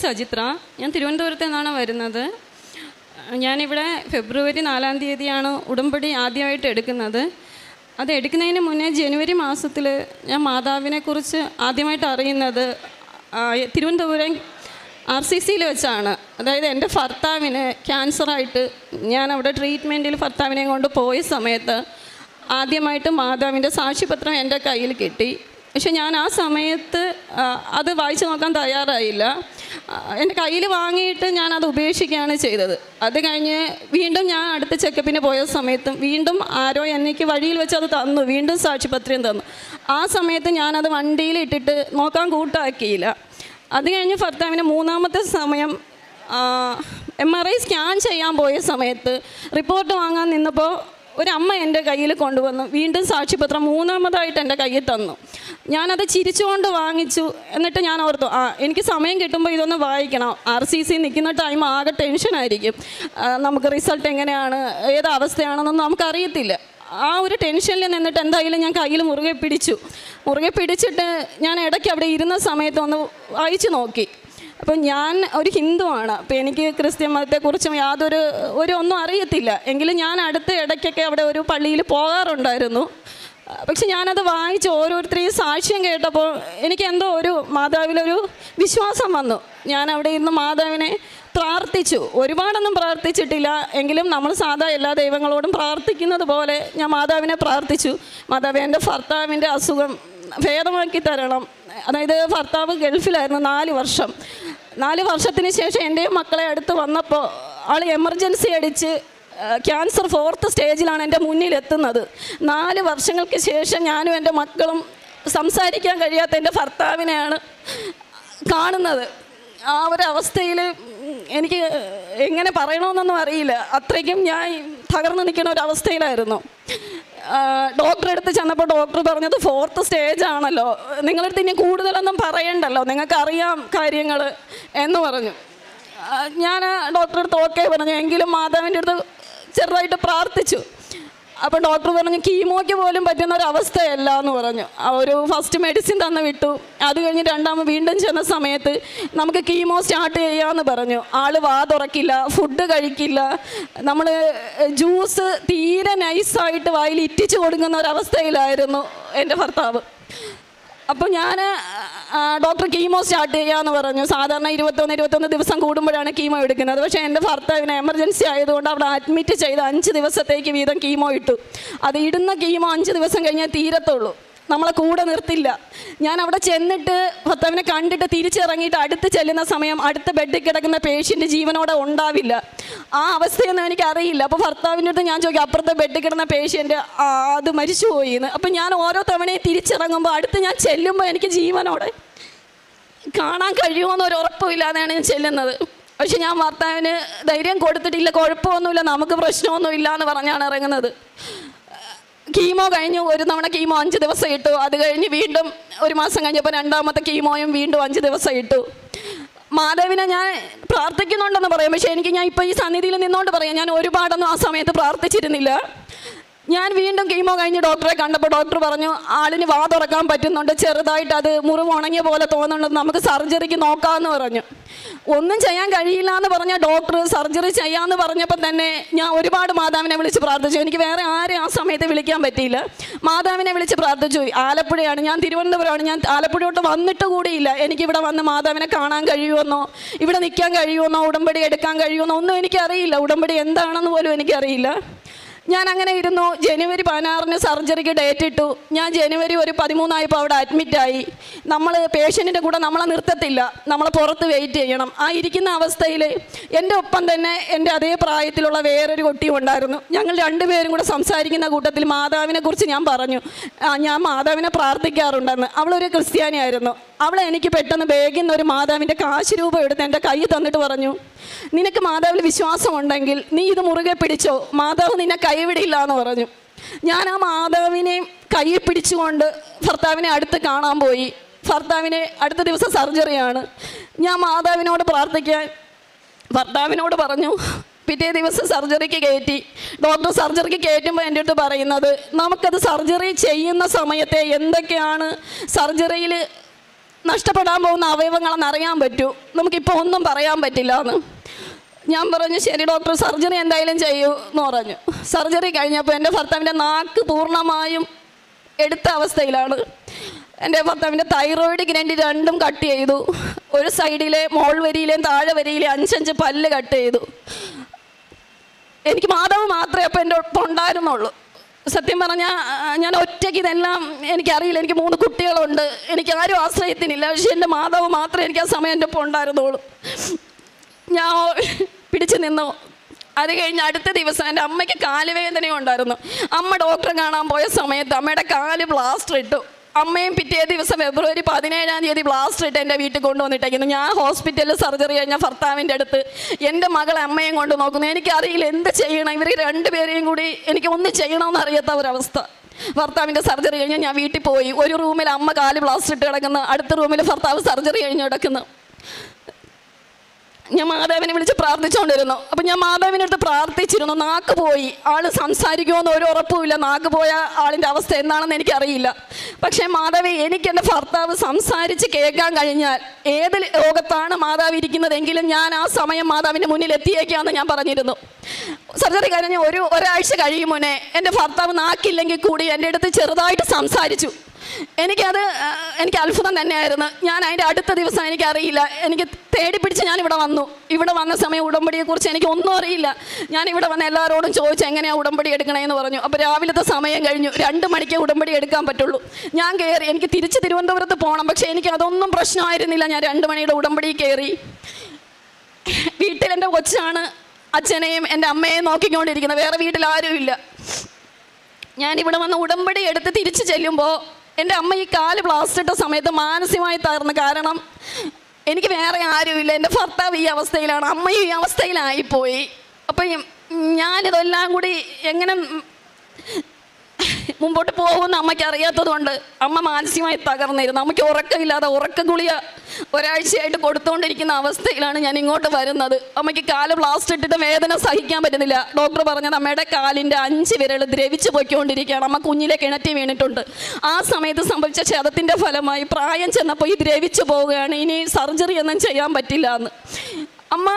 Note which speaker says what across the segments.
Speaker 1: സജിത്ര. ഞാൻ തിരുവനന്തപുരത്ത് നിന്നാണ് വരുന്നത്. ഞാനിവിടെ ഫെബ്രുവരി 4-ാം തീയതിയാണ് ഉടമ്പടി ആദ്യമായിട്ട് എടുക്കുന്നത്. അത് എടുക്കുന്നതിന് മുന്നേ ജനുവരി മാസത്തിൽ ഞാൻ മാതാവിനെക്കുറിച്ച് ആദ്യമായിട്ട് അറിയുന്നത് തിരുവനന്തപുരം RCCയിൽ വെച്ചാണ്. അതായത് എൻ്റെ ഭർത്താവിന് ക്യാൻസറായിട്ട് ഞാൻ അവിടെ ട്രീറ്റ്മെൻറ്റിൽ ഭർത്താവിനെ കൊണ്ട് പോയ സമയത്ത് ആദ്യമായിട്ട് മാതാവിൻ്റെ സാക്ഷ്യപത്രം എൻ്റെ കയ്യിൽ കിട്ടി. പക്ഷെ ഞാൻ ആ സമയത്ത് അത് വായിച്ചു നോക്കാൻ തയ്യാറായില്ല. എൻ്റെ കയ്യിൽ വാങ്ങിയിട്ട് ഞാനത് ഉപേക്ഷിക്കുകയാണ് ചെയ്തത്. അത് കഴിഞ്ഞ് വീണ്ടും ഞാൻ അടുത്ത ചെക്കപ്പിന് പോയ സമയത്തും വീണ്ടും ആരോ എനിക്ക് വഴിയിൽ വെച്ച് അത് തന്നു, വീണ്ടും സാക്ഷ്യപത്രം തന്നു. ആ സമയത്ത് ഞാനത് വണ്ടിയിൽ ഇട്ടിട്ട് നോക്കാൻ കൂട്ടാക്കിയില്ല. അത് കഴിഞ്ഞ് ഭർത്താവിന് 3-ാമത്തെ സമയം MRI സ്കാൻ ചെയ്യാൻ പോയ സമയത്ത് റിപ്പോർട്ട് വാങ്ങാൻ നിന്നപ്പോൾ ഒരമ്മ എൻ്റെ കയ്യിൽ കൊണ്ടുവന്നു വീണ്ടും സാക്ഷ്യപത്രം 3-ാമതായിട്ട് എൻ്റെ കയ്യിൽ തന്നു. ഞാനത് ചിരിച്ചുകൊണ്ട് വാങ്ങിച്ചു. എന്നിട്ട് ഞാൻ ഓർത്തു, എനിക്ക് സമയം കിട്ടുമ്പോൾ ഇതൊന്ന് വായിക്കണം. RCC നിൽക്കുന്ന ടൈം ആകെ ടെൻഷനായിരിക്കും. നമുക്ക് റിസൾട്ട് എങ്ങനെയാണ്, ഏത് അവസ്ഥയാണെന്നൊന്നും നമുക്കറിയത്തില്ല. ആ ഒരു ടെൻഷനിൽ നിന്നിട്ട് എന്തായാലും ഞാൻ കയ്യിൽ മുറുകെ പിടിച്ചിട്ട് ഞാൻ ഇടയ്ക്ക് അവിടെ ഇരുന്ന സമയത്ത് ഒന്ന് വായിച്ചു നോക്കി. അപ്പം ഞാൻ ഒരു ഹിന്ദുവാണ്. അപ്പോൾ എനിക്ക് ക്രിസ്ത്യൻ മതത്തെക്കുറിച്ചും ഒന്നും അറിയത്തില്ല. എങ്കിലും ഞാൻ അടുത്ത ഇടയ്ക്കൊക്കെ അവിടെ ഒരു പള്ളിയിൽ പോകാറുണ്ടായിരുന്നു. പക്ഷെ ഞാനത് വായിച്ച് ഓരോരുത്തരെയും സാക്ഷ്യം കേട്ടപ്പോൾ എനിക്ക് എന്തോ ഒരു മാതാവിലൊരു വിശ്വാസം വന്നു. ഞാൻ അവിടെ ഇരുന്ന് മാതാവിനെ പ്രാർത്ഥിച്ചു. ഒരുപാടൊന്നും പ്രാർത്ഥിച്ചിട്ടില്ല, എങ്കിലും നമ്മൾ സാധാ എല്ലാ ദൈവങ്ങളോടും പ്രാർത്ഥിക്കുന്നത് പോലെ ഞാൻ മാതാവിനെ പ്രാർത്ഥിച്ചു. മാതാവേ, എൻ്റെ ഭർത്താവിൻ്റെ അസുഖം ഭേദമാക്കി തരണം. അതായത് ഭർത്താവ് ഗൾഫിലായിരുന്നു 4 വർഷത്തിന് ശേഷം എൻ്റെ മക്കളെ അടുത്ത് വന്നപ്പോൾ ആൾ എമർജൻസി അടിച്ച് ക്യാൻസർ 4th സ്റ്റേജിലാണ് എൻ്റെ മുന്നിലെത്തുന്നത്. 4 വർഷങ്ങൾക്ക് ശേഷം ഞാനും എൻ്റെ മക്കളും സംസാരിക്കാൻ കഴിയാത്ത എൻ്റെ ഭർത്താവിനെയാണ് കാണുന്നത്. ആ ഒരവസ്ഥയിൽ എനിക്ക് എങ്ങനെ പറയണമെന്നൊന്നും അറിയില്ല. അത്രയ്ക്കും ഞാൻ തകർന്നു നിൽക്കുന്ന ഒരവസ്ഥയിലായിരുന്നു. ഡോക്ടറെ അടുത്ത് ചെന്നപ്പോൾ ഡോക്ടർ പറഞ്ഞത് 4th സ്റ്റേജാണല്ലോ, നിങ്ങളടുത്ത് ഇനി കൂടുതലൊന്നും പറയണ്ടല്ലോ, നിങ്ങൾക്കറിയാം കാര്യങ്ങൾ എന്ന് പറഞ്ഞു. ഞാൻ ഡോക്ടറെ അടുത്ത് ഓക്കെ പറഞ്ഞു. എങ്കിലും മാതാവിൻ്റെ അടുത്ത് ചെറുതായിട്ട് പ്രാർത്ഥിച്ചു. അപ്പോൾ ഡോക്ടർ പറഞ്ഞു കീമോയ്ക്ക് പോലും പറ്റുന്ന ഒരവസ്ഥയല്ല എന്ന് പറഞ്ഞു. ഒരു ഫസ്റ്റ് മെഡിസിൻ തന്നു വിട്ടു. അത് കഴിഞ്ഞ് വീണ്ടും ചെന്ന സമയത്ത് നമുക്ക് കീമോ സ്റ്റാർട്ട് ചെയ്യാമെന്ന് പറഞ്ഞു. ആൾ വാ തുറക്കില്ല, ഫുഡ് കഴിക്കില്ല, നമ്മൾ ജ്യൂസ് തീരെ നൈസായിട്ട് വായിൽ ഇറ്റിച്ച് കൊടുക്കുന്ന ഒരവസ്ഥയിലായിരുന്നു എൻ്റെ ഭർത്താവ്. അപ്പോൾ ഞാൻ ഡോക്ടർ കീമോ സ്റ്റാർട്ട് ചെയ്യാമെന്ന് പറഞ്ഞു. സാധാരണ 21 ദിവസം കൂടുമ്പോഴാണ് കീമോ എടുക്കുന്നത്. പക്ഷേ എൻ്റെ ഭർത്താവിന് എമർജൻസി ആയതുകൊണ്ട് അവിടെ അഡ്മിറ്റ് ചെയ്ത് 5 ദിവസത്തേക്ക് വീതം കീമോ ഇട്ടു. അത് ഇടുന്ന കീമോ 5 ദിവസം കഴിഞ്ഞാൽ തീരത്തുള്ളൂ, നമ്മളെ കൂടെ നിർത്തില്ല. ഞാൻ അവിടെ ചെന്നിട്ട് ഭർത്താവിനെ കണ്ടിട്ട് തിരിച്ചിറങ്ങിയിട്ട് അടുത്ത് ചെല്ലുന്ന സമയം അടുത്ത ബെഡിൽ കിടക്കുന്ന പേഷ്യൻ്റ് ജീവനോടെ ഉണ്ടാവില്ല. ആ അവസ്ഥയൊന്നും എനിക്കറിയില്ല. അപ്പോൾ ഭർത്താവിൻ്റെ അടുത്ത് ഞാൻ ചോദിക്കും, അപ്പുറത്തെ ബെഡിൽ കിടന്ന പേഷ്യൻ്റ് അത് മരിച്ചുപോയി എന്ന്. അപ്പം ഞാൻ ഓരോ തവണയും തിരിച്ചിറങ്ങുമ്പോൾ അടുത്ത് ഞാൻ ചെല്ലുമ്പോൾ എനിക്ക് ജീവനോടെ കാണാൻ കഴിയുമോയെന്നൊരു ഉറപ്പുമില്ലാതെയാണ് ഞാൻ ചെല്ലുന്നത്. പക്ഷെ ഞാൻ ഭർത്താവിന് ധൈര്യം കൊടുത്തിട്ടില്ല, കുഴപ്പമൊന്നുമില്ല, നമുക്ക് പ്രശ്നമൊന്നുമില്ല എന്ന് പറഞ്ഞാണ് ഇറങ്ങുന്നത്. കീമോ കഴിഞ്ഞു. ഒരു തവണ കീമോ 5 ദിവസം ഇട്ടു. അത് കഴിഞ്ഞ് വീണ്ടും 1 മാസം കഴിഞ്ഞപ്പോൾ 2ാമത്തെ കീമോയും വീണ്ടും 5 ദിവസം ഇട്ടു. മാതാവിനെ ഞാൻ പ്രാർത്ഥിക്കുന്നുണ്ടെന്ന് പറയാം. പക്ഷേ ഞാൻ ഇപ്പോൾ ഈ സന്നിധിയിൽ നിന്നുകൊണ്ട് പറയാം, ഞാൻ ഒരുപാടൊന്നും ആ സമയത്ത് പ്രാർത്ഥിച്ചിരുന്നില്ല. ഞാൻ വീണ്ടും കീമോ കഴിഞ്ഞ് ഡോക്ടറെ കണ്ടപ്പോൾ ഡോക്ടർ പറഞ്ഞു ആളിന് വാ തുറക്കാൻ പറ്റുന്നുണ്ട്, ചെറുതായിട്ട് അത് മുറിവ് ഉണങ്ങിയ പോലെ തോന്നുന്നുണ്ട്, നമുക്ക് സർജറിക്ക് നോക്കാമെന്ന് പറഞ്ഞു. ഒന്നും ചെയ്യാൻ കഴിയില്ല എന്ന് പറഞ്ഞ ഡോക്ടർ സർജറി ചെയ്യാമെന്ന് പറഞ്ഞപ്പോൾ തന്നെ ഞാൻ ഒരുപാട് മാതാവിനെ വിളിച്ച് പ്രാർത്ഥിച്ചു. എനിക്ക് വേറെ ആരെയും ആ സമയത്ത് വിളിക്കാൻ പറ്റിയില്ല. മാതാവിനെ വിളിച്ച് പ്രാർത്ഥിച്ചു. ആലപ്പുഴയാണ്, ഞാൻ തിരുവനന്തപുരമാണ്. ഞാൻ ആലപ്പുഴയോട്ട് വന്നിട്ട് കൂടിയില്ല. എനിക്കിവിടെ വന്ന് മാതാവിനെ കാണാൻ കഴിയുമെന്നോ ഇവിടെ നിൽക്കാൻ കഴിയുമെന്നോ ഉടമ്പടി എടുക്കാൻ കഴിയുമെന്നോ ഒന്നും എനിക്കറിയില്ല. ഉടമ്പടി എന്താണെന്ന് പോലും എനിക്കറിയില്ല. ഞാൻ അങ്ങനെ ഇരുന്നു. ജനുവരി 16-ന് സർജറിക്ക് ഡേറ്റ് ഇട്ടു. ഞാൻ ജനുവരി 13 അവിടെ അഡ്മിറ്റായി. നമ്മൾ പേഷ്യൻറ്റിൻ്റെ കൂടെ നമ്മളെ നിർത്തത്തില്ല, നമ്മളെ പുറത്ത് വെയിറ്റ് ചെയ്യണം. ആ ഇരിക്കുന്ന അവസ്ഥയിൽ എൻ്റെ ഒപ്പം തന്നെ എൻ്റെ അതേ പ്രായത്തിലുള്ള വേറൊരു കുട്ടിയും ഉണ്ടായിരുന്നു. ഞങ്ങൾ 2 പേരും കൂടെ സംസാരിക്കുന്ന കൂട്ടത്തിൽ മാതാവിനെ കുറിച്ച് ഞാൻ പറഞ്ഞു, ഞാൻ മാതാവിനെ പ്രാർത്ഥിക്കാറുണ്ടെന്ന്. അവളൊരു ക്രിസ്ത്യാനിയായിരുന്നു. അവളെ എനിക്ക് പെട്ടെന്ന് ബാഗിൽ നിന്ന് ഒരു മാതാവിൻ്റെ കാശ് രൂപ എടുത്ത് എൻ്റെ കൈ തന്നിട്ട് പറഞ്ഞു, നിനക്ക് മാതാവിൽ വിശ്വാസമുണ്ടെങ്കിൽ നീ ഇത് മുറുകെ പിടിച്ചോ, മാതാവ് നിന്നെ കൈവിടില്ല എന്ന് പറഞ്ഞു. ഞാൻ ആ മാതാവിനെ കൈ പിടിച്ചുകൊണ്ട് ഭർത്താവിനെ അടുത്ത് കാണാൻ പോയി. ഭർത്താവിനെ അടുത്ത ദിവസം സർജറിയാണ്. ഞാൻ മാതാവിനോട് പ്രാർത്ഥിക്കാൻ ഭർത്താവിനോട് പറഞ്ഞു. പിറ്റേ ദിവസം സർജറിക്ക് കയറ്റി. ഡോക്ടർ സർജറിക്ക് കയറ്റുമ്പോൾ എൻ്റെ അടുത്ത് പറയുന്നത്, നമുക്കത് സർജറി ചെയ്യുന്ന സമയത്തെ എന്തൊക്കെയാണ് സർജറിയിൽ നഷ്ടപ്പെടാൻ പോകുന്ന അവയവങ്ങളെന്ന് അറിയാൻ പറ്റൂ, നമുക്കിപ്പോൾ ഒന്നും പറയാൻ പറ്റില്ല എന്ന്. ഞാൻ പറഞ്ഞു ശരി ഡോക്ടർ, സർജറി എന്തായാലും ചെയ്യൂ എന്ന് പറഞ്ഞു. സർജറി കഴിഞ്ഞപ്പോൾ എൻ്റെ ഭർത്താവിൻ്റെ നാക്ക് പൂർണ്ണമായും എടുത്ത അവസ്ഥയിലാണ്. എൻ്റെ ഭർത്താവിൻ്റെ തൈറോയിഡ് ഗ്രന്ഥി രണ്ടും കട്ട് ചെയ്തു. ഒരു സൈഡിലെ മോൾ വരിയിലെയും താഴെ വരിയിലെ 5 പല്ല് കട്ട് ചെയ്തു. എനിക്ക് മാധവ് മാത്രമേ അപ്പോൾ എൻ്റെ ഒപ്പം ഉണ്ടായിരുന്നുള്ളൂ. സത്യം പറഞ്ഞാൽ ഞാൻ ഒറ്റയ്ക്ക് ഇതെല്ലാം എനിക്കറിയില്ല. എനിക്ക് 3 കുട്ടികളുണ്ട്, എനിക്ക് ആരും ആശ്രയത്തിനില്ല. പക്ഷേ എൻ്റെ മാധവ് മാത്രമേ എനിക്ക് ആ സമയം എൻ്റെ ഒപ്പം ഉണ്ടായിരുന്നുള്ളൂ. ഞാൻ പിടിച്ചു നിന്നു. അത് കഴിഞ്ഞ് അടുത്ത ദിവസം എൻ്റെ അമ്മയ്ക്ക് കാലുവേദനയും ഉണ്ടായിരുന്നു. അമ്മ ഡോക്ടറെ കാണാൻ പോയ സമയത്ത് അമ്മയുടെ കാല് പ്ലാസ്റ്റർ ഇട്ടു. അമ്മയും പിറ്റേ ദിവസം ഫെബ്രുവരി 17-ാം തീയതി പ്ലാസ്റ്റർ ഇട്ട് എൻ്റെ വീട്ടിൽ കൊണ്ടുവന്നിട്ടേക്കുന്നു. ഞാൻ ഹോസ്പിറ്റലിൽ സർജറി കഴിഞ്ഞ ഭർത്താവിൻ്റെ അടുത്ത് എൻ്റെ മകളെ അമ്മയും കൊണ്ട് നോക്കുന്നു. എനിക്കറിയില്ല എന്ത് ചെയ്യണം. ഇവർ 2 പേരെയും കൂടി എനിക്ക് ഒന്നും ചെയ്യണമെന്ന് അറിയാത്ത ഒരവസ്ഥ. ഭർത്താവിൻ്റെ സർജറി കഴിഞ്ഞ് ഞാൻ വീട്ടിൽ പോയി. ഒരു റൂമിൽ അമ്മ കാല് പ്ലാസ്റ്റർ ഇട്ട് കിടക്കുന്നു, അടുത്ത റൂമിൽ ഭർത്താവ് സർജറി കഴിഞ്ഞ് കിടക്കുന്നു. ഞാൻ മാതാവിനെ വിളിച്ച് പ്രാർത്ഥിച്ചുകൊണ്ടിരുന്നു. അപ്പം ഞാൻ മാതാവിൻ്റെ അടുത്ത് പ്രാർത്ഥിച്ചിരുന്നു. നാക്ക് പോയി, ആൾ സംസാരിക്കുമെന്ന് ഒരു ഉറപ്പുമില്ല. നാക്ക് പോയ ആളിൻ്റെ അവസ്ഥ എന്താണെന്ന് എനിക്കറിയില്ല. പക്ഷേ മാതാവേ, എനിക്ക് എൻ്റെ ഭർത്താവ് സംസാരിച്ച് കേൾക്കാൻ കഴിഞ്ഞാൽ ഏത് ലോകത്താണ് മാതാവ് ഇരിക്കുന്നതെങ്കിലും ഞാൻ ആ സമയം മാതാവിൻ്റെ മുന്നിൽ എത്തിയേക്കാമെന്ന് ഞാൻ പറഞ്ഞിരുന്നു. സർജറി കഴിഞ്ഞ് ഒരാഴ്ച കഴിയും മുന്നേ എൻ്റെ ഭർത്താവ് നാക്കില്ലെങ്കിൽ കൂടി എൻ്റെ അടുത്ത് ചെറുതായിട്ട് സംസാരിച്ചു. എനിക്ക് അത്ഭുതം തന്നെയായിരുന്നു. ഞാൻ അതിൻ്റെ അടുത്ത ദിവസം എനിക്കറിയില്ല, എനിക്ക് തേടി പിടിച്ച് ഞാനിവിടെ വന്നു. ഇവിടെ വന്ന സമയം ഉടമ്പടിയെക്കുറിച്ച് എനിക്ക് ഒന്നും അറിയില്ല. ഞാനിവിടെ വന്ന് എല്ലാവരോടും ചോദിച്ചു എങ്ങനെയാണ് ഉടമ്പടി എടുക്കണമെന്ന് പറഞ്ഞു. അപ്പോൾ രാവിലത്തെ സമയം കഴിഞ്ഞു, 2 മണിക്കേ ഉടമ്പടി എടുക്കാൻ പറ്റുള്ളൂ. ഞാൻ കയറി, എനിക്ക് തിരിച്ച് തിരുവനന്തപുരത്ത് പോകണം. പക്ഷേ എനിക്ക് അതൊന്നും പ്രശ്നമായിരുന്നില്ല. ഞാൻ 2 മണിയുടെ ഉടമ്പടി കയറി. വീട്ടിൽ എൻ്റെ കൊച്ചാണ് അച്ഛനെയും എൻ്റെ അമ്മയെയും നോക്കിക്കൊണ്ടിരിക്കുന്നത്, വേറെ വീട്ടിൽ ആരുമില്ല. ഞാനിവിടെ വന്ന് ഉടമ്പടി എടുത്ത് തിരിച്ച് ചെല്ലുമ്പോൾ എൻ്റെ അമ്മ ഈ കാല് പ്ലാസ്റ്റർ ഇട്ട സമയത്ത് മാനസികമായി തകർന്നു. കാരണം എനിക്ക് വേറെ ആരുമില്ല, എൻ്റെ ഭർത്താവ് ഈ അവസ്ഥയിലാണ്, അമ്മയും ഈ അവസ്ഥയിലായിപ്പോയി. അപ്പം ഞാനിതെല്ലാം കൂടി എങ്ങനെ മുമ്പോട്ട് പോകുമെന്ന് അമ്മയ്ക്ക് അറിയാത്തതുകൊണ്ട് അമ്മ മാനസികമായി തകർന്നിരുന്നു. അമ്മയ്ക്ക് ഉറക്കമില്ലാതെ ഉറക്ക ഗുളിക ഒരാഴ്ചയായിട്ട് കൊടുത്തുകൊണ്ടിരിക്കുന്ന അവസ്ഥയിലാണ് ഞാൻ ഇങ്ങോട്ട് വരുന്നത്. അമ്മയ്ക്ക് കാല് പ്ലാസ്റ്റർ ഇട്ടിട്ട് വേദന സഹിക്കാൻ പറ്റുന്നില്ല. ഡോക്ടർ പറഞ്ഞത് അമ്മയുടെ കാലിൻ്റെ 5 വിരൽ ദ്രവിച്ച് പോയിക്കൊണ്ടിരിക്കുകയാണ്. അമ്മ കുഞ്ഞിലെ കിണറ്റി വീണിട്ടുണ്ട്. ആ സമയത്ത് സംഭവിച്ച ക്ഷതത്തിൻ്റെ ഫലമായി പ്രായം ചെന്നപ്പോൾ ഈ ദ്രവിച്ച് പോവുകയാണ്. ഇനി സർജറി ഒന്നും ചെയ്യാൻ പറ്റില്ല എന്ന്. അമ്മ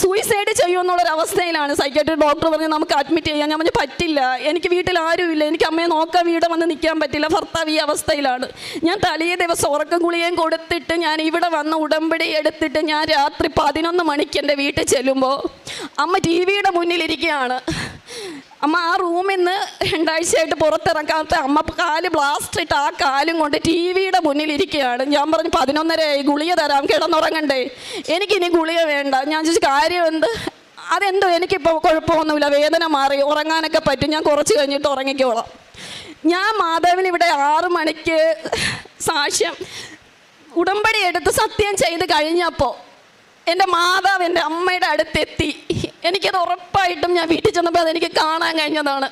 Speaker 1: സൂയിസൈഡ് ചെയ്യുമെന്നുള്ളൊരവസ്ഥയിലാണ്. സൈക്കാട്രി ഡോക്ടർ പറഞ്ഞ് നമുക്ക് അഡ്മിറ്റ് ചെയ്യാൻ. ഞാൻ പറഞ്ഞു പറ്റില്ല, എനിക്ക് വീട്ടിൽ ആരുമില്ല, എനിക്ക് അമ്മയെ നോക്കാൻ വീട് വന്ന് നിൽക്കാൻ പറ്റില്ല, ഭർത്താവ് ഈ അവസ്ഥയിലാണ്. ഞാൻ തലേ ദിവസം ഉറക്കം ഗുളികയും കൊടുത്തിട്ട് ഞാൻ ഇവിടെ വന്ന് ഉടമ്പടി എടുത്തിട്ട് ഞാൻ രാത്രി 11 മണിക്ക് എൻ്റെ വീട്ടിൽ ചെല്ലുമ്പോൾ അമ്മ TV-യുടെ മുന്നിലിരിക്കുകയാണ്. അമ്മ ആ റൂമിൽ നിന്ന് 2 ആഴ്ചയായിട്ട് പുറത്തിറക്കാത്ത അമ്മ കാല് ബ്ലാസ്റ്റ് ഇട്ട് ആ കാലും കൊണ്ട് TV-യുടെ മുന്നിലിരിക്കുകയാണ്. ഞാൻ പറഞ്ഞു 11:30 ഗുളിക തരാം, കിടന്നുറങ്ങണ്ടേ, എനിക്കിനി ഗുളിക വേണ്ട. ഞാൻ ചോദിച്ചു കാര്യം എന്ത്? അതെന്തോ എനിക്കിപ്പോൾ കുഴപ്പമൊന്നുമില്ല, വേദന മാറി, ഉറങ്ങാനൊക്കെ പറ്റും, ഞാൻ കുറച്ച് കഴിഞ്ഞിട്ട് ഉറങ്ങിക്കോളാം. ഞാൻ മാതാവിന് ഇവിടെ 6 മണിക്ക് സാക്ഷ്യം ഉടമ്പടി എടുത്ത് സത്യം ചെയ്ത് കഴിഞ്ഞപ്പോൾ എൻ്റെ മാതാവ് എൻ്റെ അമ്മയുടെ അടുത്തെത്തി. എനിക്കത് ഉറപ്പായിട്ടും ഞാൻ വീട്ടിൽ ചെന്നപ്പോൾ അതെനിക്ക് കാണാൻ കഴിഞ്ഞതാണ്.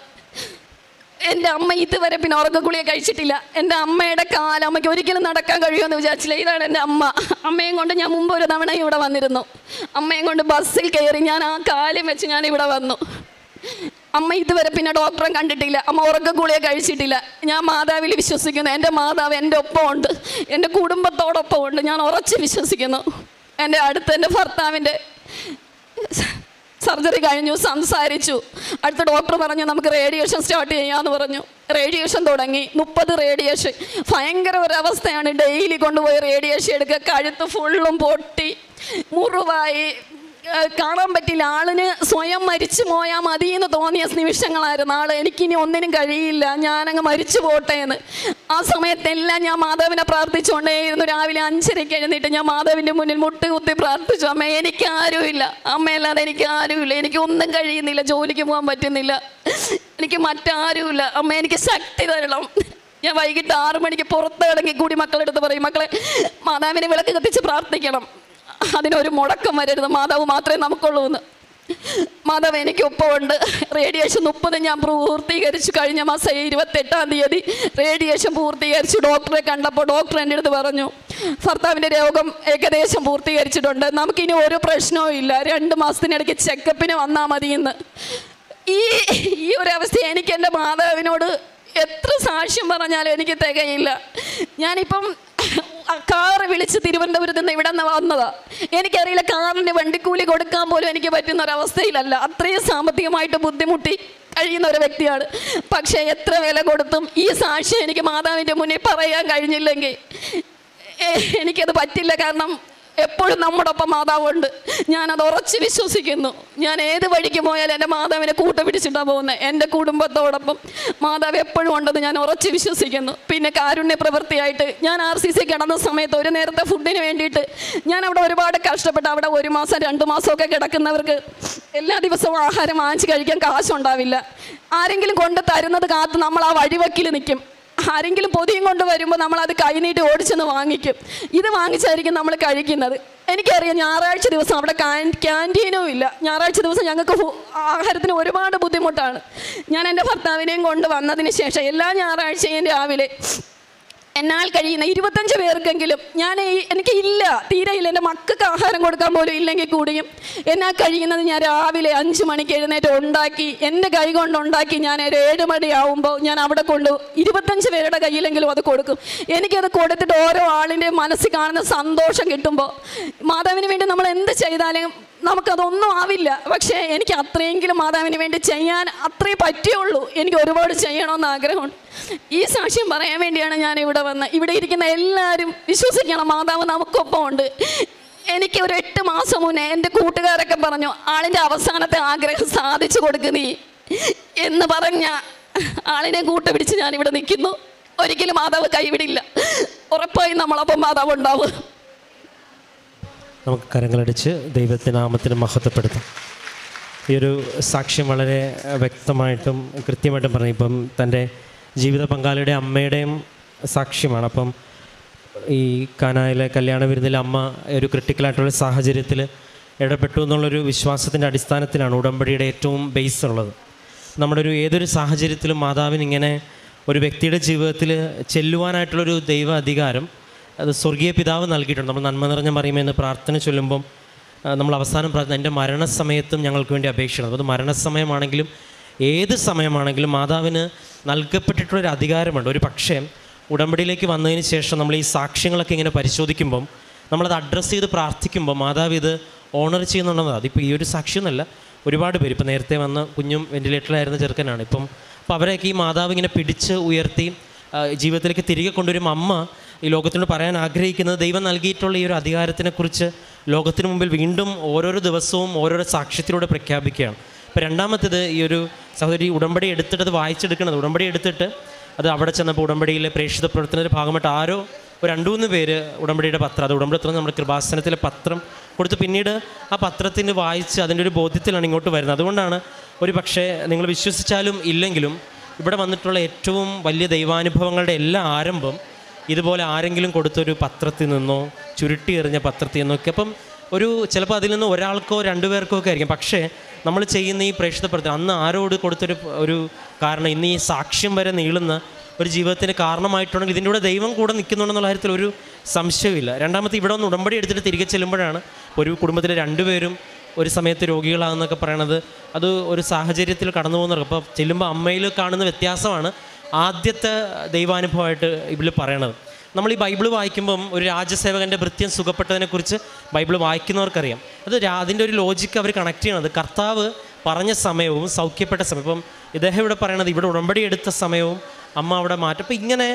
Speaker 1: എൻ്റെ അമ്മ ഇതുവരെ പിന്നെ ഉറക്കഗുളിക കഴിച്ചിട്ടില്ല. എൻ്റെ അമ്മയുടെ കാല് അമ്മയ്ക്ക് ഒരിക്കലും നടക്കാൻ കഴിയുമെന്ന് വിചാരിച്ചില്ല. ഇതാണ് എൻ്റെ അമ്മ. അമ്മയും കൊണ്ട് ഞാൻ മുമ്പ് ഒരു തവണ ഇവിടെ വന്നിരുന്നു. അമ്മയും കൊണ്ട് ബസ്സിൽ കയറി ഞാൻ ആ കാലും വെച്ച് ഞാൻ ഇവിടെ വന്നു. അമ്മ ഇതുവരെ പിന്നെ ഡോക്ടറെ കണ്ടിട്ടില്ല, അമ്മ ഉറക്കഗുളിക കഴിച്ചിട്ടില്ല. ഞാൻ മാതാവിൽ വിശ്വസിക്കുന്നു. എൻ്റെ മാതാവ് എൻ്റെ ഒപ്പമുണ്ട്, എൻ്റെ കുടുംബത്തോടൊപ്പം ഉണ്ട്, ഞാൻ ഉറച്ച് വിശ്വസിക്കുന്നു. എൻ്റെ അടുത്ത് എൻ്റെ ഭർത്താവിൻ്റെ സർജറി കഴിഞ്ഞു, സംസാരിച്ചു. അടുത്ത ഡോക്ടർ പറഞ്ഞു നമുക്ക് റേഡിയേഷൻ സ്റ്റാർട്ട് ചെയ്യാമെന്ന് പറഞ്ഞു. റേഡിയേഷൻ തുടങ്ങി. 30 റേഡിയേഷൻ. ഭയങ്കര ഒരവസ്ഥയാണ്. ഡെയിലി കൊണ്ടുപോയി റേഡിയേഷൻ എടുക്കുക. കഴുത്ത് ഫുള്ളും പൊട്ടി, മുറിവായി, കാണാൻ പറ്റില്ല. ആളിന് സ്വയം മരിച്ചു പോയാൽ മതി എന്ന് തോന്നിയ നിമിഷങ്ങളായിരുന്നു. ആൾ എനിക്കിനി ഒന്നിനും കഴിയില്ല, ഞാനങ്ങ് മരിച്ചു പോട്ടെ എന്ന്. ആ സമയത്തെല്ലാം ഞാൻ മാതാവിനെ പ്രാർത്ഥിച്ചുകൊണ്ടേയിരുന്നു. രാവിലെ 5:30 എഴുന്നേറ്റ് ഞാൻ മാതാവിൻ്റെ മുന്നിൽ മുട്ടുകുത്തി പ്രാർത്ഥിച്ചു. അമ്മ എനിക്ക് ആരുമില്ല, അമ്മയല്ലാതെ എനിക്ക് ആരുമില്ല, എനിക്ക് ഒന്നും കഴിയുന്നില്ല, ജോലിക്ക് പോകാൻ പറ്റുന്നില്ല, എനിക്ക് മറ്റാരുമില്ല, അമ്മ എനിക്ക് ശക്തി തരണം. ഞാൻ വൈകിട്ട് 6 മണിക്ക് പുറത്ത് ഇറങ്ങി കൂടി മക്കളെടുത്ത് പറയും, മക്കളെ മാതാവിനെ വിളക്ക് കത്തിച്ച് പ്രാർത്ഥിക്കണം, അതിനൊരു മുടക്കം വരരുത്, മാതാവ് മാത്രമേ നമുക്കുള്ളൂ എന്ന്. മാതാവ് എനിക്ക് ഒപ്പമുണ്ട്. റേഡിയേഷൻ 30 ഞാൻ പൂർത്തീകരിച്ചു. കഴിഞ്ഞ മാസം 28-ാം തീയതി റേഡിയേഷൻ പൂർത്തീകരിച്ചു. ഡോക്ടറെ കണ്ടപ്പോൾ ഡോക്ടർ എൻ്റെ അടുത്ത് പറഞ്ഞു ഭർത്താവിൻ്റെ രോഗം ഏകദേശം പൂർത്തീകരിച്ചിട്ടുണ്ട്, നമുക്കിനി ഒരു പ്രശ്നവും ഇല്ല, 2 മാസത്തിനിടയ്ക്ക് ചെക്കപ്പിന് വന്നാൽ മതിയെന്ന്. ഈ ഒരവസ്ഥ എനിക്ക് എൻ്റെ മാതാവിനോട് എത്ര സാക്ഷ്യം പറഞ്ഞാലും എനിക്ക് തികയില്ല. ഞാനിപ്പം
Speaker 2: കാറ് വിളിച്ച് തിരുവനന്തപുരത്ത് നിന്ന് ഇവിടെ നിന്ന് വന്നതാ. എനിക്കറിയില്ല, കാറിൻ്റെ വണ്ടിക്കൂലി കൊടുക്കാൻ പോലും എനിക്ക് പറ്റുന്ന ഒരവസ്ഥയിലല്ല. അത്രയും സാമ്പത്തികമായിട്ട് ബുദ്ധിമുട്ടി കഴിയുന്ന ഒരു വ്യക്തിയാണ്. പക്ഷേ എത്ര വില കൊടുത്തും ഈ സാക്ഷ്യം എനിക്ക് മാതാവിൻ്റെ മുന്നിൽ പറയാൻ കഴിഞ്ഞില്ലെങ്കിൽ എനിക്കത് പറ്റില്ല. കാരണം എപ്പോഴും നമ്മുടെ ഒപ്പം മാതാവുണ്ട്. ഞാനത് ഉറച്ച് വിശ്വസിക്കുന്നു. ഞാൻ ഏത് വഴിക്ക് പോയാലും എൻ്റെ മാതാവിനെ കൂട്ടുപിടിച്ചിട്ടാണ് പോകുന്നത്. എൻ്റെ കുടുംബത്തോടൊപ്പം മാതാവ് എപ്പോഴും ഉണ്ടെന്ന് ഞാൻ ഉറച്ച് വിശ്വസിക്കുന്നു. പിന്നെ കാരുണ്യ പ്രവൃത്തിയായിട്ട് ഞാൻ RCC കിടന്ന സമയത്ത് ഒരു നേരത്തെ ഫുഡിന് വേണ്ടിയിട്ട് ഞാൻ അവിടെ ഒരുപാട് കഷ്ടപ്പെട്ട്, അവിടെ 1 മാസം 2 മാസമൊക്കെ കിടക്കുന്നവർക്ക് എല്ലാ ദിവസവും ആഹാരം വാങ്ങിച്ച് കഴിക്കാൻ കാശുണ്ടാവില്ല. ആരെങ്കിലും കൊണ്ട് തരുന്നത് കാത്ത് നമ്മൾ ആ വഴിവക്കിൽ നിൽക്കും. ആരെങ്കിലും പൊതിയും കൊണ്ട് വരുമ്പോൾ നമ്മളത് കൈനീട്ടി ഓടിച്ചെന്ന് വാങ്ങിക്കും. ഇത് വാങ്ങിച്ചായിരിക്കും നമ്മൾ കഴിക്കുന്നത്. എനിക്കറിയാം, ഞായറാഴ്ച ദിവസം അവിടെ ക്യാൻറ്റീനും ഇല്ല. ഞായറാഴ്ച ദിവസം ഞങ്ങൾക്ക് ആഹാരത്തിന് ഒരുപാട് ബുദ്ധിമുട്ടാണ്. ഞാൻ എൻ്റെ ഭർത്താവിനെയും കൊണ്ട് വന്നതിന് ശേഷം എല്ലാ ഞായറാഴ്ചയും രാവിലെ എന്നാൽ കഴിയുന്ന 25 പേർക്കെങ്കിലും എനിക്ക് തീരെ ഇല്ല. എൻ്റെ മക്കൾക്ക് ആഹാരം കൊടുക്കാൻ പോലും ഇല്ലെങ്കിൽ കൂടിയും എന്നാൽ കഴിയുന്നത് ഞാൻ രാവിലെ 5 മണിക്ക് എഴുന്നേറ്റ് ഉണ്ടാക്കി, എൻ്റെ കൈ കൊണ്ടുണ്ടാക്കി ഞാൻ ഒരു 7 മണിയാവുമ്പോൾ ഞാൻ അവിടെ കൊണ്ട് 25 പേരുടെ കയ്യിലെങ്കിലും അത് കൊടുക്കും. എനിക്കത് കൊടുത്തിട്ട് ഓരോ ആളിൻ്റെ മനസ്സിൽ കാണുന്ന സന്തോഷം കിട്ടുമ്പോൾ, മാതാവിന് വേണ്ടി നമ്മൾ എന്ത് ചെയ്താലും നമുക്കതൊന്നും ആവില്ല. പക്ഷേ എനിക്ക് അത്രയെങ്കിലും മാതാവിന് വേണ്ടി ചെയ്യാൻ അത്രേ പറ്റുള്ളൂ. എനിക്ക് ഒരുപാട് ചെയ്യണമെന്ന് ആഗ്രഹമുണ്ട്. ഈ സാക്ഷ്യം പറയാൻ വേണ്ടിയാണ് ഞാൻ ഇവിടെ വന്നത്. ഇവിടെ ഇരിക്കുന്ന എല്ലാവരും വിശ്വസിക്കണം, മാതാവ് നമുക്കൊപ്പം ഉണ്ട്. എനിക്ക് ഒരു 8 മാസം മുന്നേ എൻ്റെ കൂട്ടുകാരൊക്കെ പറഞ്ഞു, ആളിൻ്റെ അവസാനത്തെ ആഗ്രഹം സാധിച്ചു കൊടുക്ക് നീ എന്ന് പറഞ്ഞ ആളിനെ കൂട്ടുപിടിച്ച് ഞാനിവിടെ നിൽക്കുന്നു. ഒരിക്കലും മാതാവ് കൈവിടില്ല. ഉറപ്പായും നമ്മളൊപ്പം മാതാവ് ഉണ്ടാവും.
Speaker 3: നമുക്ക് കരങ്ങളടിച്ച് ദൈവത്തിൻ്റെ നാമത്തിന് മഹത്വപ്പെടുത്താം. ഈ ഒരു സാക്ഷ്യം വളരെ വ്യക്തമായിട്ടും കൃത്യമായിട്ടും പറഞ്ഞു. ഇപ്പം തൻ്റെ ജീവിത പങ്കാളിയുടെ അമ്മയുടെയും സാക്ഷ്യമാണ്. അപ്പം ഈ കാനായിലെ കല്യാണ വിരുന്നിൽ അമ്മ ഒരു ക്രിട്ടിക്കലായിട്ടുള്ള സാഹചര്യത്തിൽ ഇടപെട്ടു എന്നുള്ളൊരു വിശ്വാസത്തിൻ്റെ അടിസ്ഥാനത്തിലാണ് ഉടമ്പടിയുടെ ഏറ്റവും ബേസ് ഉള്ളത്. നമ്മുടെ ഏതൊരു സാഹചര്യത്തിലും മാതാവിന് ഇങ്ങനെ ഒരു വ്യക്തിയുടെ ജീവിതത്തിൽ ചെല്ലുവാനായിട്ടുള്ളൊരു ദൈവ അധികാരം അത് സ്വർഗീയ പിതാവ് നൽകിയിട്ടുണ്ട്. നമ്മൾ നന്മ നിറഞ്ഞ മറിയുമെന്ന് പ്രാർത്ഥന ചൊല്ലുമ്പം നമ്മൾ അവസാനം പ്രാർത്ഥന എൻ്റെ മരണസമയത്തും ഞങ്ങൾക്ക് വേണ്ടി അപേക്ഷിക്കണം. അത് മരണസമയമാണെങ്കിലും ഏത് സമയമാണെങ്കിലും മാതാവിന് നൽകപ്പെട്ടിട്ടുള്ളൊരു അധികാരമുണ്ട്. ഒരു പക്ഷേ ഉടമ്പടിയിലേക്ക് വന്നതിന് ശേഷം നമ്മൾ ഈ സാക്ഷ്യങ്ങളൊക്കെ ഇങ്ങനെ പരിശോധിക്കുമ്പം നമ്മളത് അഡ്രസ്സ് ചെയ്ത് പ്രാർത്ഥിക്കുമ്പോൾ മാതാവ് ഇത് ഓണർ ചെയ്യുന്നുണ്ടെന്നത്. അതിപ്പോൾ ഈ ഒരു സാക്ഷ്യമൊന്നുമല്ല, ഒരുപാട് പേര് ഇപ്പോൾ നേരത്തെ വന്ന കുഞ്ഞും വെൻറ്റിലേറ്ററിലായിരുന്ന ചെറുക്കനാണ്. അപ്പോൾ അവരെയൊക്കെ ഈ മാതാവ് ഇങ്ങനെ പിടിച്ച് ഉയർത്തി ജീവിതത്തിലേക്ക് തിരികെ കൊണ്ടുവരും. അമ്മ ഈ ലോകത്തിനോട് പറയാൻ ആഗ്രഹിക്കുന്നത് ദൈവം നൽകിയിട്ടുള്ള ഈ ഒരു അധികാരത്തിനെക്കുറിച്ച് ലോകത്തിന് മുമ്പിൽ വീണ്ടും ഓരോരോ ദിവസവും ഓരോരോ സാക്ഷ്യത്തിലൂടെ പ്രഖ്യാപിക്കുകയാണ്. ഇപ്പോൾ രണ്ടാമത്തേത് ഈ ഒരു സഹോദരി ഉടമ്പടി എടുത്തിട്ട് അത് വായിച്ചെടുക്കണത്. ഉടമ്പടി എടുത്തിട്ട് അത് അവിടെ ചെന്നപ്പോൾ ഉടമ്പടിയിലെ പ്രേക്ഷിത പ്രവർത്തനത്തിൻ്റെ ഭാഗമായിട്ട് ആരോ ഒരു 2-3 പേര് ഉടമ്പടിയുടെ പത്രം, അത് ഉടമ്പടി നമ്മുടെ കൃപാസനത്തിലെ പത്രം കൊടുത്ത് പിന്നീട് ആ പത്രത്തിന് വായിച്ച് അതിൻ്റെ ഒരു ബോധ്യത്തിലാണ് ഇങ്ങോട്ട് വരുന്നത്. അതുകൊണ്ടാണ് ഒരു പക്ഷേ നിങ്ങൾ വിശ്വസിച്ചാലും ഇല്ലെങ്കിലും ഇവിടെ വന്നിട്ടുള്ള ഏറ്റവും വലിയ ദൈവാനുഭവങ്ങളുടെ എല്ലാ ആരംഭം ഇതുപോലെ ആരെങ്കിലും കൊടുത്തൊരു പത്രത്തിൽ നിന്നോ ചുരുട്ടി എറിഞ്ഞ പത്രത്തിൽ നിന്നൊക്കെ. അപ്പം ചിലപ്പോൾ അതിൽ നിന്ന് ഒരാൾക്കോ 2 പേർക്കോ ഒക്കെ ആയിരിക്കും. പക്ഷേ നമ്മൾ ചെയ്യുന്ന ഈ പ്രേക്ഷിത പ്രവർത്തനം അന്ന് ആരോട് കൊടുത്തൊരു കാരണം ഇന്ന് ഈ സാക്ഷ്യം വരെ നീളുന്ന ഒരു ജീവിതത്തിന് കാരണമായിട്ടുണ്ടെങ്കിൽ ഇതിൻ്റെ കൂടെ ദൈവം കൂടെ നിൽക്കുന്നുണ്ടെന്നുള്ള കാര്യത്തിൽ ഒരു സംശയമില്ല. രണ്ടാമത്തെ ഇവിടെ ഒന്ന് ഉടമ്പടി എടുത്തിട്ട് തിരികെ ചെല്ലുമ്പോഴാണ് ഒരു കുടുംബത്തിലെ 2 പേരും ഒരു സമയത്ത് രോഗികളാണെന്നൊക്കെ പറയണത്. അത് ഒരു സാഹചര്യത്തിൽ കടന്നു പോകുന്നവർക്ക് അപ്പോൾ ചെല്ലുമ്പോൾ അമ്മയിൽ കാണുന്ന വ്യത്യാസമാണ് ആദ്യത്തെ ദൈവാനുഭവമായിട്ട് ഇതിൽ പറയണത്. നമ്മൾ ഈ ബൈബിൾ വായിക്കുമ്പം ഒരു രാജസേവകൻ്റെ ഭൃത്യം സുഖപ്പെട്ടതിനെക്കുറിച്ച് ബൈബിൾ വായിക്കുന്നവർക്കറിയാം. അതിൻ്റെ ഒരു ലോജിക്ക് അവർ കണക്ട് ചെയ്യണത് കർത്താവ് പറഞ്ഞ സമയവും സൗഖ്യപ്പെട്ട സമയം. ഇപ്പം ഇദ്ദേഹം ഇവിടെ പറയണത് ഇവിടെ ഉടമ്പടി എടുത്ത സമയവും അമ്മ അവിടെ മാറ്റം. അപ്പോൾ ഇങ്ങനെ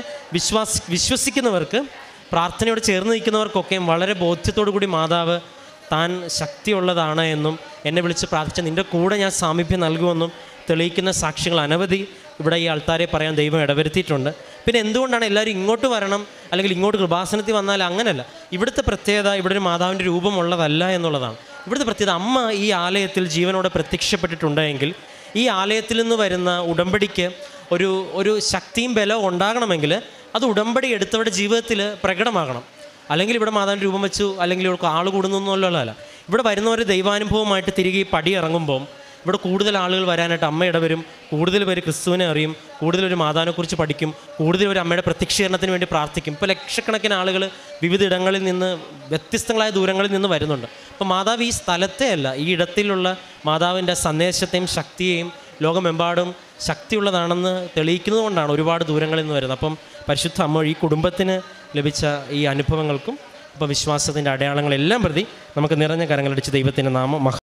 Speaker 3: വിശ്വസിക്കുന്നവർക്ക്, പ്രാർത്ഥനയോട് ചേർന്ന് നിൽക്കുന്നവർക്കൊക്കെയും വളരെ ബോധ്യത്തോടു കൂടി മാതാവ് താൻ ശക്തിയുള്ളതാണ് എന്നും എന്നെ വിളിച്ച് പ്രാർത്ഥിച്ച നിൻ്റെ കൂടെ ഞാൻ സാമീപ്യം നൽകുമെന്നും തെളിയിക്കുന്ന സാക്ഷ്യങ്ങൾ അനവധി ഇവിടെ ഈ ആൾക്കാരെ പറയാൻ ദൈവം ഇടവരുത്തിയിട്ടുണ്ട്. പിന്നെ എന്തുകൊണ്ടാണ് എല്ലാവരും ഇങ്ങോട്ട് വരണം അല്ലെങ്കിൽ ഇങ്ങോട്ട് കൃപാസനത്തിൽ വന്നാൽ അങ്ങനെയല്ല. ഇവിടുത്തെ പ്രത്യേകത ഇവിടെ ഒരു മാതാവിൻ്റെ രൂപമുള്ളതല്ല എന്നുള്ളതാണ്. ഇവിടുത്തെ പ്രത്യേകത അമ്മ ഈ ആലയത്തിൽ ജീവനോടെ പ്രത്യക്ഷപ്പെട്ടിട്ടുണ്ടെങ്കിൽ ഈ ആലയത്തിൽ നിന്ന് വരുന്ന ഉടമ്പടിക്ക് ഒരു ശക്തിയും ബലവും ഉണ്ടാകണമെങ്കിൽ അത് ഉടമ്പടി എടുത്തവരുടെ ജീവിതത്തിൽ പ്രകടമാകണം. അല്ലെങ്കിൽ ഇവിടെ മാതാവിൻ്റെ രൂപം വെച്ചു അല്ലെങ്കിൽ ഇവർക്ക് ആൾ കൂടുന്നൊന്നുമല്ല. ഇവിടെ വരുന്നവർ ദൈവാനുഭവമായിട്ട് തിരികെ പടി ഇറങ്ങുമ്പം ഇവിടെ കൂടുതൽ ആളുകൾ വരാനായിട്ട് അമ്മ ഇടവരും. കൂടുതൽ പേര് ക്രിസ്തുവിനെ അറിയും, കൂടുതൽ ഒരു മാതാവിനെക്കുറിച്ച് പഠിക്കും, കൂടുതൽ ഒരു അമ്മയുടെ പ്രത്യക്ഷീകരണത്തിന് വേണ്ടി പ്രാർത്ഥിക്കും. ഇപ്പോൾ ലക്ഷക്കണക്കിന് ആളുകൾ വിവിധ ഇടങ്ങളിൽ നിന്ന് വ്യത്യസ്തങ്ങളായ ദൂരങ്ങളിൽ നിന്ന് വരുന്നുണ്ട്. അപ്പോൾ മാതാവ് ഈ സ്ഥലത്തെ അല്ല, ഈ ഇടത്തിലുള്ള മാതാവിൻ്റെ സന്ദേശത്തെയും ശക്തിയെയും ലോകമെമ്പാടും ശക്തിയുള്ളതാണെന്ന് തെളിയിക്കുന്നത് കൊണ്ടാണ് ഒരുപാട് ദൂരങ്ങളിൽ നിന്ന് വരുന്നത്. അപ്പം പരിശുദ്ധ അമ്മ ഈ കുടുംബത്തിന് ലഭിച്ച ഈ അനുഭവങ്ങൾക്കും അപ്പം വിശ്വാസത്തിൻ്റെ അടയാളങ്ങളെല്ലാം പ്രതി നമുക്ക് നിറഞ്ഞ കരങ്ങളടിച്ച് ദൈവത്തിൻ്റെ നാമം